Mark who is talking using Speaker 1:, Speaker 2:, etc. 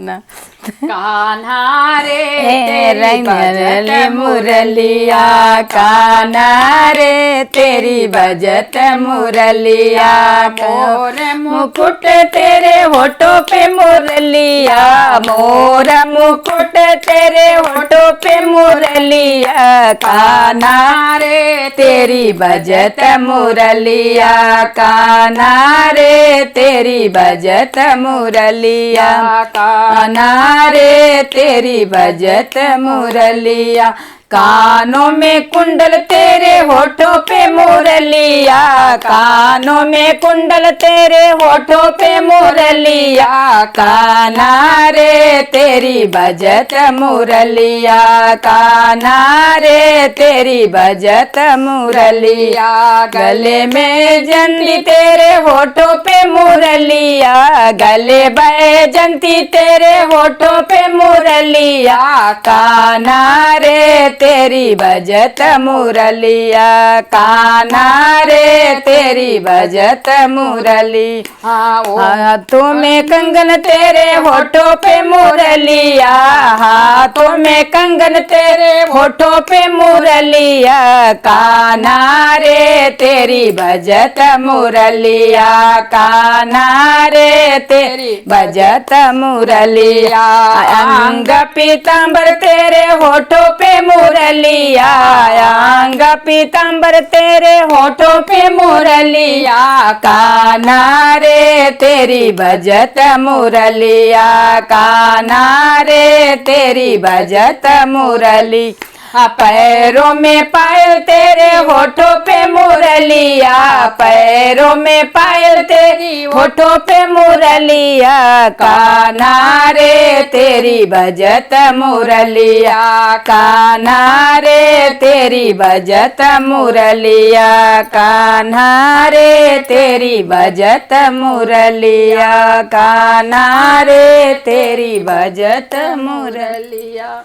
Speaker 1: ना
Speaker 2: कान्हा रे तेरी
Speaker 1: रंग
Speaker 2: बजत
Speaker 1: मुरलिया कान्हा रे तेरी बजत मुरलिया
Speaker 2: मोर
Speaker 1: मुकुट तेरे होठों पे मुरलिया मोर मुकुट तेरे होठों पे मुरलिया कान्हा रे तेरी बजत मुरलिया कान्हा रे तेरी बजत मुरलिया कान्हा रे तेरी बजत मुरलिया कानों में कुंडल तेरे होठों पे मुरलिया कानों में कुंडल तेरे होठों पे मुरलिया कान्हा रे तेरी बजत मुरलिया कान्हा रे तेरी बजत मुरलिया गले में जंती तेरे होठों पे मुरलिया गले बैजंती तेरे होठों पे मुरलिया कान्हा रे तेरी बजत मुरलिया कान्हा रे तेरी बजत मुरली हाथों में कंगन तेरे होठों पे मुरलिया हाथों में कंगन तेरे होठों पे मुरलिया कान्हा रे तेरी बजत मुरलिया कान्हा रे तेरी बजत मुरलिया अंग पीतांबर तेरे होठों पे मुरलिया अंग पीतांबर तेरे होठों पे मुरलिया कान्हा रे तेरी बजत मुरलिया कान्हा रे तेरी बजत मुरली पैरों में पायल तेरे होठों पे मुरलिया पैरों में पायल तेरी होठों पे मुरलिया कान्हा रे तेरी बजत मुरलिया कान्हा रे तेरी बजत मुरलिया कान्हा रे तेरी बजत मुरलिया कान्हा रे तेरी बजत मुरलिया।